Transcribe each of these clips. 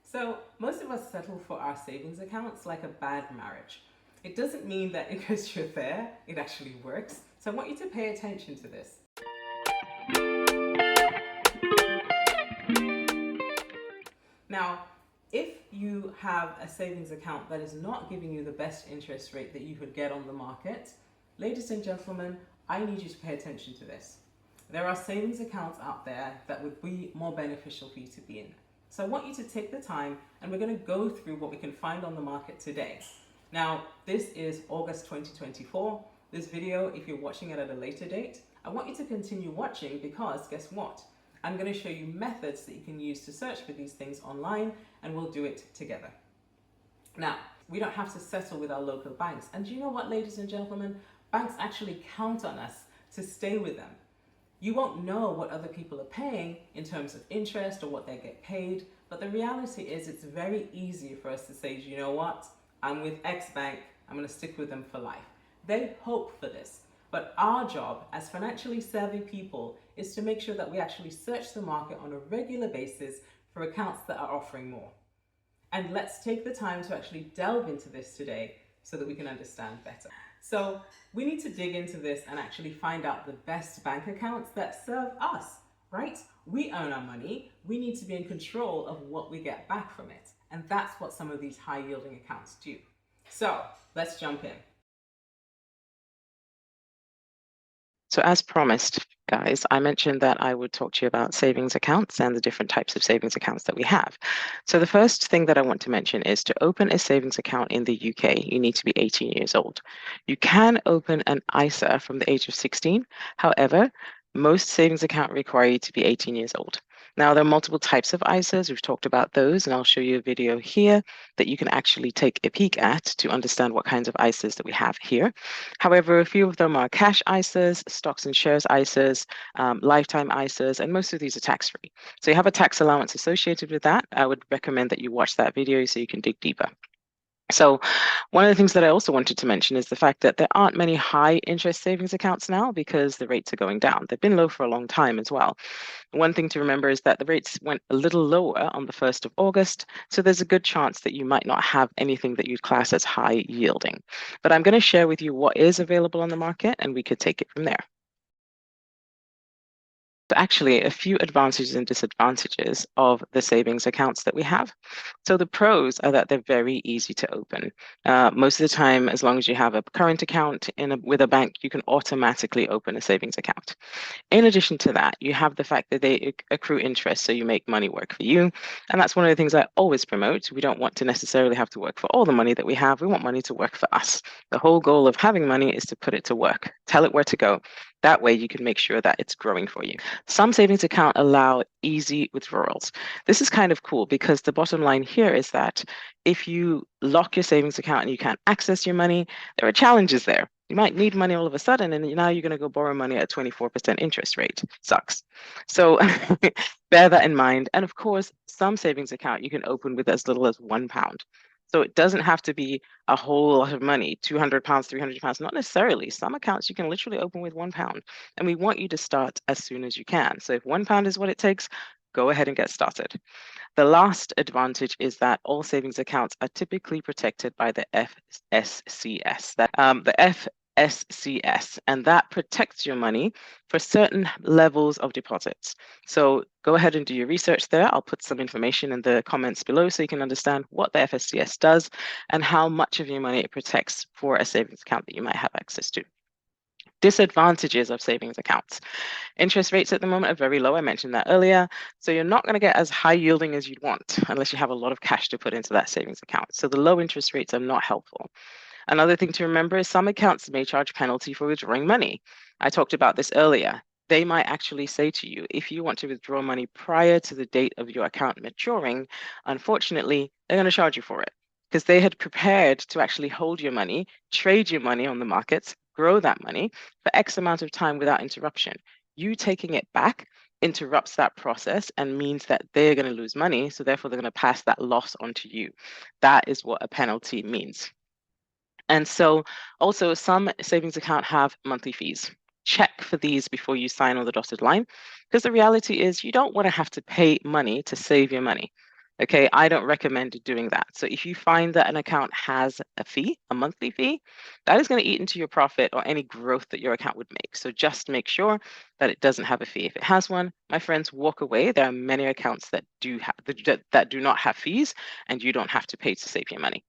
So most of us settle for our savings accounts like a bad marriage. It doesn't mean that because you're there, it actually works. So I want you to pay attention to this. Now, if you have a savings account that is not giving you the best interest rate that you could get on the market, ladies and gentlemen, I need you to pay attention to this. There are savings accounts out there that would be more beneficial for you to be in. So I want you to take the time and we're going to go through what we can find on the market today. Now, this is August 2024. This video, if you're watching it at a later date, I want you to continue watching because guess what? I'm going to show you methods that you can use to search for these things online, and we'll do it together. Now, we don't have to settle with our local banks. And do you know what, ladies and gentlemen? Banks actually count on us to stay with them. You won't know what other people are paying in terms of interest or what they get paid, but the reality is it's very easy for us to say, you know what? I'm with X bank, I'm going to stick with them for life. They hope for this. But our job as financially savvy people is to make sure that we actually search the market on a regular basis for accounts that are offering more. And let's take the time to actually delve into this today so that we can understand better. So we need to dig into this and actually find out the best bank accounts that serve us, right? We earn our money. We need to be in control of what we get back from it. And that's what some of these high yielding accounts do. So let's jump in. So as promised, guys, I mentioned that I would talk to you about savings accounts and the different types of savings accounts that we have. So the first thing that I want to mention is to open a savings account in the UK, you need to be 18 years old. You can open an ISA from the age of 16. However, most savings accounts require you to be 18 years old. Now, there are multiple types of ISAs. We've talked about those, and I'll show you a video here that you can actually take a peek at to understand what kinds of ISAs that we have here. However, a few of them are cash ISAs, stocks and shares ISAs, lifetime ISAs, and most of these are tax-free. So you have a tax allowance associated with that. I would recommend that you watch that video so you can dig deeper. So one of the things that I also wanted to mention is the fact that there aren't many high interest savings accounts now because the rates are going down. They've been low for a long time as well. One thing to remember is that the rates went a little lower on the 1st of August, so there's a good chance that you might not have anything that you'd class as high yielding. But I'm going to share with you what is available on the market and we could take it from there. Actually, a few advantages and disadvantages of the savings accounts that we have. So the pros are that they're very easy to open. Most of the time, as long as you have a current account with a bank, you can automatically open a savings account. In addition to that, you have the fact that they accrue interest, so you make money work for you. And that's one of the things I always promote. We don't want to necessarily have to work for all the money that we have. We want money to work for us. The whole goal of having money is to put it to work, tell it where to go. That way you can make sure that it's growing for you. Some savings accounts allow easy withdrawals. This is kind of cool because the bottom line here is that if you lock your savings account and you can't access your money, there are challenges there. You might need money all of a sudden, and now you're going to go borrow money at a 24% interest rate. Sucks. So bear that in mind. And of course, some savings account you can open with as little as £1. So it doesn't have to be a whole lot of money, £200, £300, not necessarily. Some accounts you can literally open with £1. And we want you to start as soon as you can. So if £1 is what it takes, go ahead and get started. The last advantage is that all savings accounts are typically protected by the FSCS. The FSCS, and that protects your money for certain levels of deposits. So go ahead and do your research there. I'll put some information in the comments below so you can understand what the FSCS does and how much of your money it protects for a savings account that you might have access to. Disadvantages of savings accounts. Interest rates at the moment are very low. I mentioned that earlier. So you're not going to get as high yielding as you'd want unless you have a lot of cash to put into that savings account. So the low interest rates are not helpful. Another thing to remember is some accounts may charge penalty for withdrawing money. I talked about this earlier. They might actually say to you, if you want to withdraw money prior to the date of your account maturing, unfortunately, they're going to charge you for it because they had prepared to actually hold your money, trade your money on the markets, grow that money for X amount of time without interruption. You taking it back interrupts that process and means that they're going to lose money. So therefore, they're going to pass that loss on to you. That is what a penalty means. And so also some savings accounts have monthly fees. Check for these before you sign on the dotted line, because the reality is you don't want to have to pay money to save your money. Okay, I don't recommend doing that. So if you find that an account has a fee, a monthly fee, that is going to eat into your profit or any growth that your account would make. So just make sure that it doesn't have a fee. If it has one, my friends, walk away. There are many accounts that do not have fees, and you don't have to pay to save your money.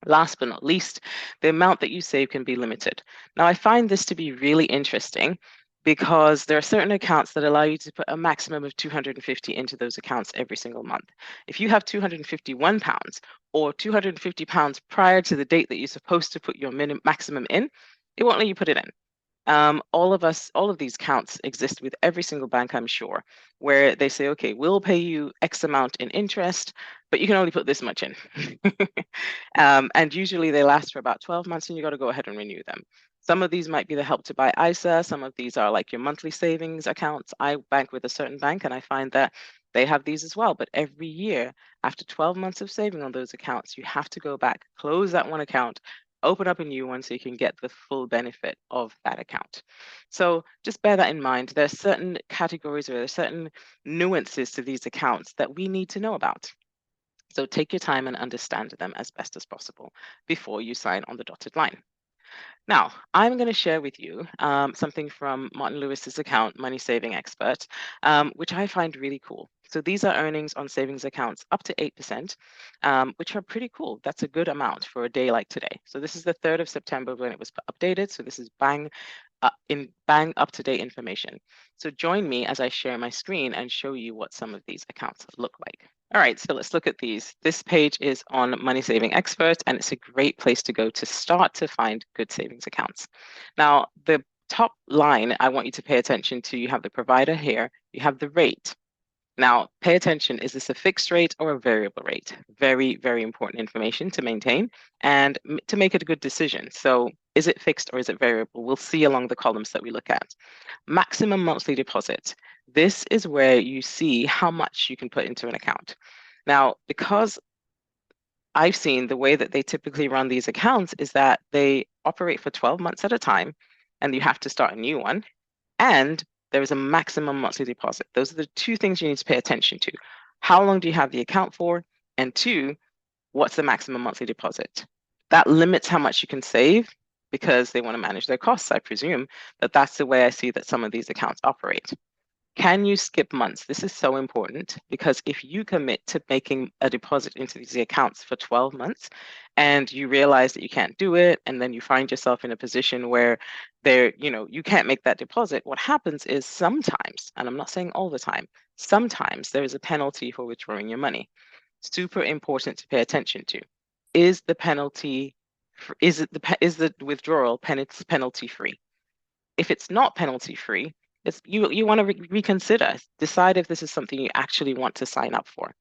Last but not least, the amount that you save can be limited. Now, I find this to be really interesting because there are certain accounts that allow you to put a maximum of 250 into those accounts every single month. If you have 251 pounds or 250 pounds prior to the date that you're supposed to put your maximum in, it won't let you put it in. All of these counts exist with every single bank, I'm sure, where they say, okay, we'll pay you X amount in interest, but you can only put this much in. And usually they last for about 12 months and you got to go ahead and renew them. Some of these might be the Help to Buy ISA. Some of these are like your monthly savings accounts. I bank with a certain bank and I find that they have these as well. But every year, after 12 months of saving on those accounts, you have to go back, close that one account, open up a new one so you can get the full benefit of that account. So just bear that in mind. There are certain categories or there are certain nuances to these accounts that we need to know about. So take your time and understand them as best as possible before you sign on the dotted line. Now, I'm going to share with you something from Martin Lewis's account, Money Saving Expert, which I find really cool. So these are earnings on savings accounts up to 8%, which are pretty cool. That's a good amount for a day like today. So this is the 3rd of September when it was updated. So this is bang up-to-date information. So join me as I share my screen and show you what some of these accounts look like. All right, so let's look at these. This page is on Money Saving Expert, and it's a great place to go to start to find good savings accounts. Now, the top line I want you to pay attention to, you have the provider here, you have the rate. Now, pay attention, is this a fixed rate or a variable rate? Very, very important information to maintain and to make it a good decision. So is it fixed or is it variable? We'll see along the columns that we look at. Maximum monthly deposit. This is where you see how much you can put into an account. Now, because I've seen the way that they typically run these accounts is that they operate for 12 months at a time, and you have to start a new one. And there is a maximum monthly deposit. Those are the two things you need to pay attention to. How long do you have the account for? And 2, what's the maximum monthly deposit? That limits how much you can save because they want to manage their costs, I presume, but that's the way I see that some of these accounts operate. Can you skip months? This is so important because if you commit to making a deposit into these accounts for 12 months and you realize that you can't do it, and then you find yourself in a position where you can't make that deposit, what happens is sometimes, and I'm not saying all the time, sometimes there is a penalty for withdrawing your money. Super important to pay attention to. Is the penalty, is the withdrawal penalty free? If it's not penalty free, you want to reconsider, decide if this is something you actually want to sign up for.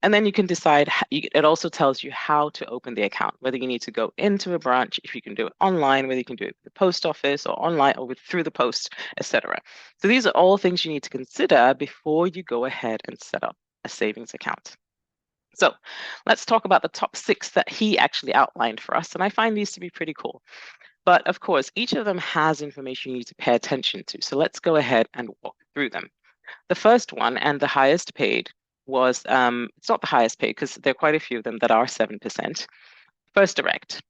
And then you can decide, it also tells you how to open the account, whether you need to go into a branch, if you can do it online, whether you can do it with the post office or online or through the post, etc. So these are all things you need to consider before you go ahead and set up a savings account. So let's talk about the top 6 that he actually outlined for us. And I find these to be pretty cool. But of course, each of them has information you need to pay attention to. So let's go ahead and walk through them. The first one, and the highest paid, was, it's not the highest paid because there are quite a few of them that are 7%. First Direct,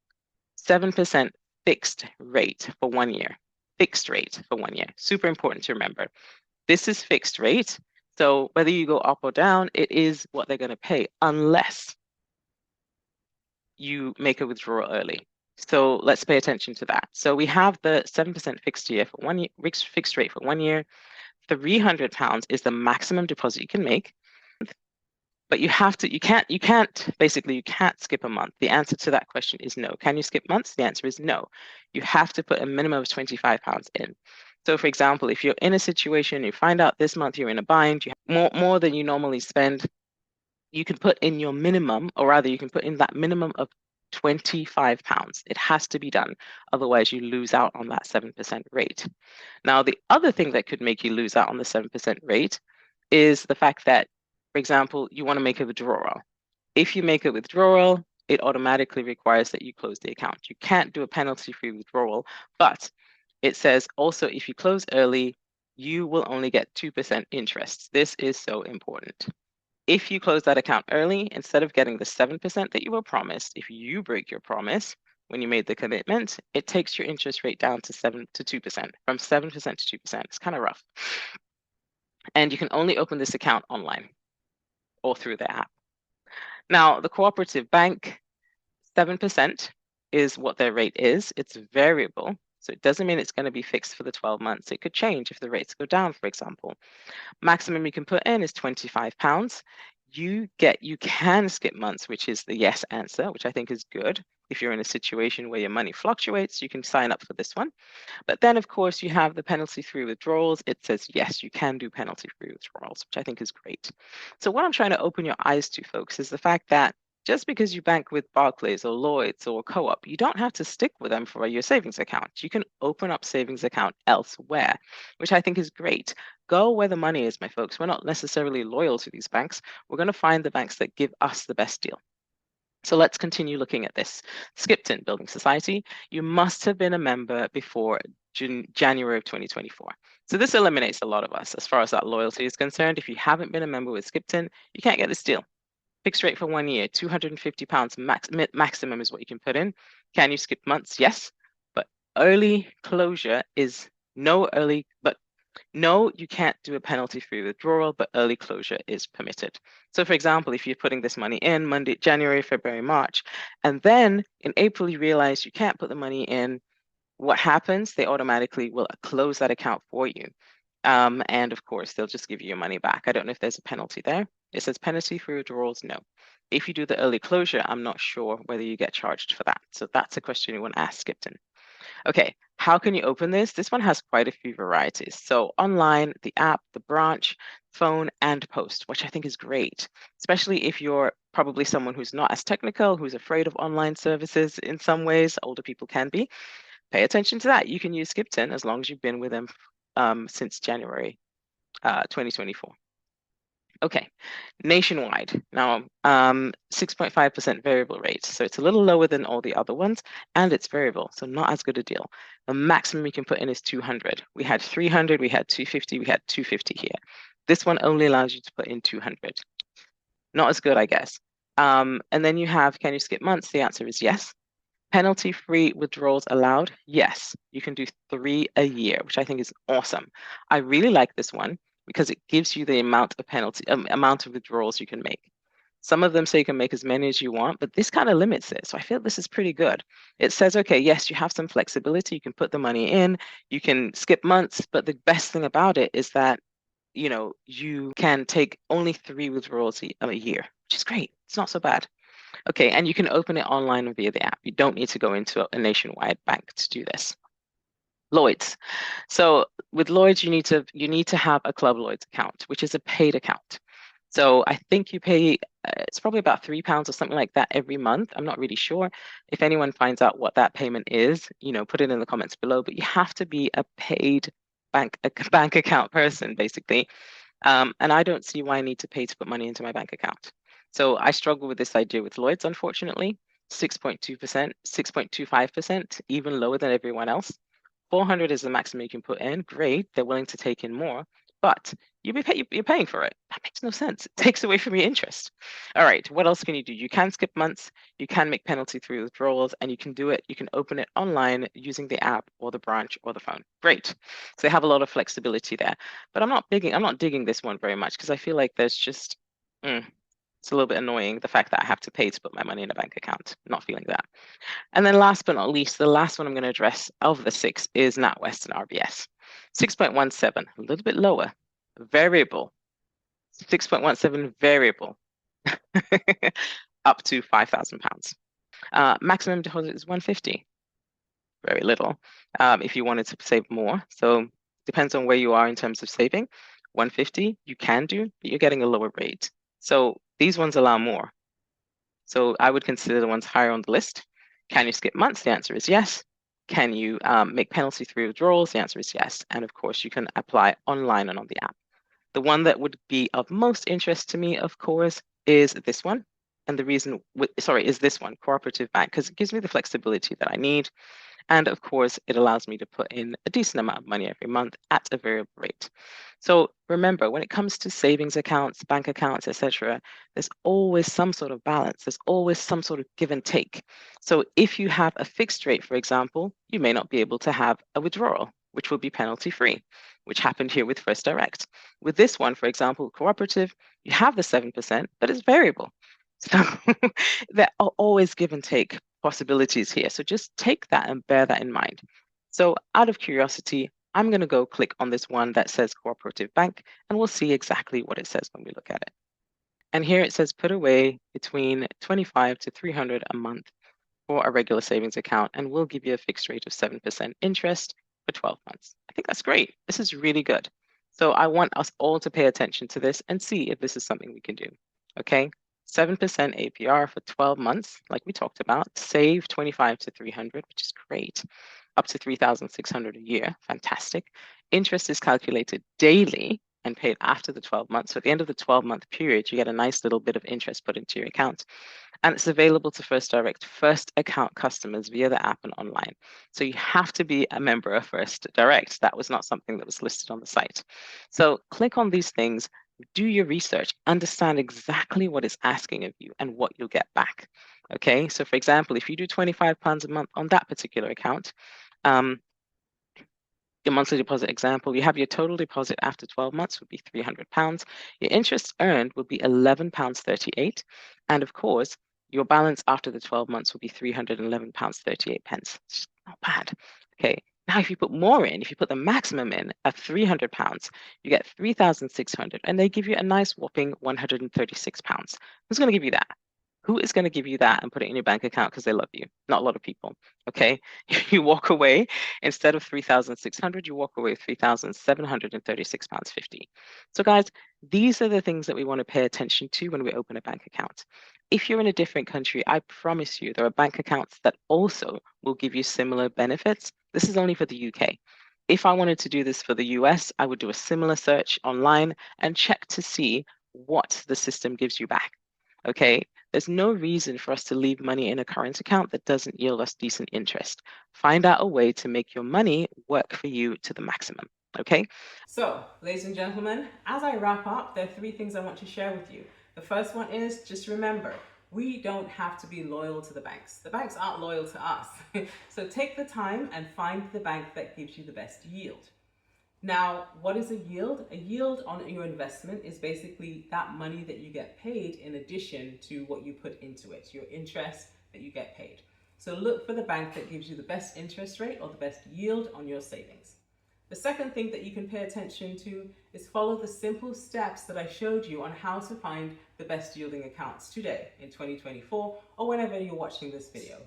7% fixed rate for 1 year. Fixed rate for 1 year. Super important to remember. This is fixed rate. So whether you go up or down, it is what they're going to pay unless you make a withdrawal early. So let's pay attention to that. So we have the 7% fixed rate for 1 year, fixed rate for 1 year. £300 is the maximum deposit you can make. But you can't skip a month. The answer to that question is no. Can you skip months? The answer is no. You have to put a minimum of £25 in. So for example, if you're in a situation, you find out this month you're in a bind, you have more than you normally spend, you can put in your minimum, or rather you can put in that minimum of £25. It has to be done. Otherwise, you lose out on that 7% rate. Now, the other thing that could make you lose out on the 7% rate is the fact that, for example, you want to make a withdrawal. If you make a withdrawal, it automatically requires that you close the account. You can't do a penalty-free withdrawal, but it says also if you close early, you will only get 2% interest. This is so important. If you close that account early, instead of getting the 7% that you were promised, if you break your promise when you made the commitment, it takes your interest rate down to 7 to 2%, from 7% to 2%. It's kind of rough. And you can only open this account online or through the app. Now, the cooperative bank, 7% is what their rate is. It's variable. So it doesn't mean it's going to be fixed for the 12 months. It could change if the rates go down, for example. Maximum you can put in is £25. You can skip months, which is the yes answer, which I think is good. If you're in a situation where your money fluctuates, you can sign up for this one. But then, of course, you have the penalty-free withdrawals. It says, yes, you can do penalty-free withdrawals, which I think is great. So what I'm trying to open your eyes to, folks, is the fact that just because you bank with Barclays or Lloyds or Co-op, you don't have to stick with them for your savings account. You can open up savings account elsewhere, which I think is great. Go where the money is, my folks. We're not necessarily loyal to these banks. We're going to find the banks that give us the best deal. So let's continue looking at this. Skipton Building Society, you must have been a member before January of 2024. So this eliminates a lot of us as far as that loyalty is concerned. If you haven't been a member with Skipton, you can't get this deal. Fixed rate for 1 year, £250 maximum is what you can put in. Can you skip months? Yes, but early closure is no, you can't do a penalty-free withdrawal, but early closure is permitted. So for example, if you're putting this money in January, February, March, and then in April you realize you can't put the money in, what happens? They automatically will close that account for you. And of course, they'll just give you your money back. I don't know if there's a penalty there. It says penalty-free withdrawals, no. If you do the early closure, I'm not sure whether you get charged for that. So that's a question you want to ask Skipton. Okay, how can you open this? This one has quite a few varieties. So online, the app, the branch, phone, and post, which I think is great, especially if you're probably someone who's not as technical, who's afraid of online services in some ways. Older people can be. Pay attention to that. You can use Skipton as long as you've been with them since January 2024. Okay, nationwide. Now, 6.5% variable rate. So it's a little lower than all the other ones, and it's variable, so not as good a deal. The maximum you can put in is 200. We had 300, we had 250, we had 250 here. This one only allows you to put in 200. Not as good, I guess. And then you have, can you skip months? The answer is yes. Penalty-free withdrawals allowed? Yes. You can do 3 a year, which I think is awesome. I really like this one because it gives you the amount of withdrawals you can make. Some of them say you can make as many as you want, but this kind of limits it. So I feel this is pretty good. It says, okay, yes, you have some flexibility. You can put the money in, you can skip months, but the best thing about it is that, you can take only 3 withdrawals a year, which is great. It's not so bad. Okay, and you can open it online via the app. You don't need to go into a nationwide bank to do this. Lloyds. So with Lloyds, you need to have a Club Lloyds account, which is a paid account. So I think you pay, it's probably about £3 or something like that every month. I'm not really sure. If anyone finds out what that payment is, put it in the comments below. But you have to be a paid bank account person, basically. And I don't see why I need to pay to put money into my bank account. So I struggle with this idea with Lloyds, unfortunately. 6.2%, 6.25%, even lower than everyone else. 400 is the maximum you can put in. Great, they're willing to take in more, but you're paying for it. That makes no sense. It takes away from your interest. All right, what else can you do? You can skip months, you can make penalty-free withdrawals, and you can do it. You can open it online using the app or the branch or the phone. Great. So they have a lot of flexibility there. But I'm not digging this one very much because I feel like there's just it's a little bit annoying, the fact that I have to pay to put my money in a bank account. Not feeling that. And then last but not least, the last one I'm going to address of the 6 is NatWest and RBS. 6.17, a little bit lower. Variable. 6.17 variable. Up to £5,000. Maximum deposit is 150. Very little. If you wanted to save more. So depends on where you are in terms of saving. 150 you can do, but you're getting a lower rate. So these ones allow more. So I would consider the ones higher on the list. Can you skip months? The answer is yes. Can you make penalty-free withdrawals? The answer is yes. And of course, you can apply online and on the app. The one that would be of most interest to me, of course, is this one. And the reason, is this one, Cooperative Bank, because it gives me the flexibility that I need. And of course, it allows me to put in a decent amount of money every month at a variable rate. So remember, when it comes to savings accounts, bank accounts, etc., there's always some sort of balance. There's always some sort of give and take. So if you have a fixed rate, for example, you may not be able to have a withdrawal, which will be penalty free, which happened here with First Direct. With this one, for example, cooperative, you have the 7%, but it's variable. So there are always give and take possibilities here. So just take that and bear that in mind. So out of curiosity, I'm going to go click on this one that says Cooperative Bank, and we'll see exactly what it says when we look at it. And here it says put away between 25 to 300 a month for a regular savings account, and we'll give you a fixed rate of 7% interest for 12 months. I think that's great. This is really good. So I want us all to pay attention to this and see if this is something we can do. Okay, 7% APR for 12 months, like we talked about, save 25 to 300, which is great, up to 3,600 a year, fantastic. Interest is calculated daily and paid after the 12 months. So at the end of the 12-month period, you get a nice little bit of interest put into your account. And it's available to First Direct first account customers via the app and online. So you have to be a member of First Direct. That was not something that was listed on the site. So click on these things, do your research, understand exactly what it's asking of you and what you'll get back. Okay, so for example, if you do £25 a month on that particular account, your monthly deposit example, you have your total deposit after 12 months would be £300. Your interest earned would be £11.38. And of course, your balance after the 12 months will be £311.38. It's not bad. Okay. Now, if you put more in, if you put the maximum in of £300, you get 3,600, and they give you a nice whopping £136. Who's going to give you that? Who is going to give you that and put it in your bank account because they love you? Not a lot of people. Okay. You walk away, instead of 3,600, you walk away with £3,736.50. So guys, these are the things that we want to pay attention to when we open a bank account. If you're in a different country, I promise you there are bank accounts that also will give you similar benefits. This is only for the UK. If I wanted to do this for the US, I would do a similar search online and check to see what the system gives you back. Okay, there's no reason for us to leave money in a current account that doesn't yield us decent interest. Find out a way to make your money work for you to the maximum. Okay. So, ladies and gentlemen, as I wrap up, there are 3 things I want to share with you. The first one is just remember, we don't have to be loyal to the banks. The banks aren't loyal to us. So take the time and find the bank that gives you the best yield. Now, what is a yield? A yield on your investment is basically that money that you get paid in addition to what you put into it, your interest that you get paid. So look for the bank that gives you the best interest rate or the best yield on your savings. The second thing that you can pay attention to is follow the simple steps that I showed you on how to find the best yielding accounts today in 2024 or whenever you're watching this video.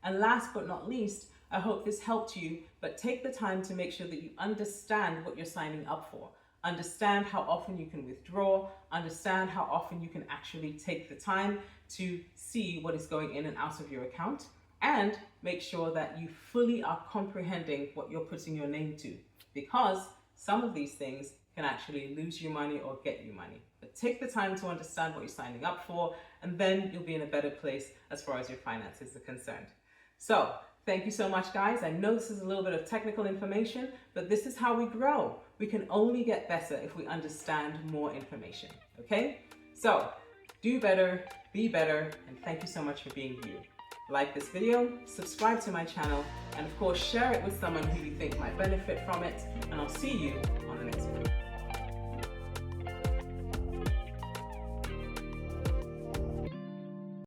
And last but not least, I hope this helped you, but take the time to make sure that you understand what you're signing up for. Understand how often you can withdraw, understand how often you can actually take the time to see what is going in and out of your account, and make sure that you fully are comprehending what you're putting your name to, because some of these things can actually lose you money or get you money. But take the time to understand what you're signing up for, and then you'll be in a better place as far as your finances are concerned. So, thank you so much, guys. I know this is a little bit of technical information, but this is how we grow. We can only get better if we understand more information, okay? So, do better, be better, and thank you so much for being you. Like this video, subscribe to my channel, and of course, share it with someone who you think might benefit from it, and I'll see you on the next video.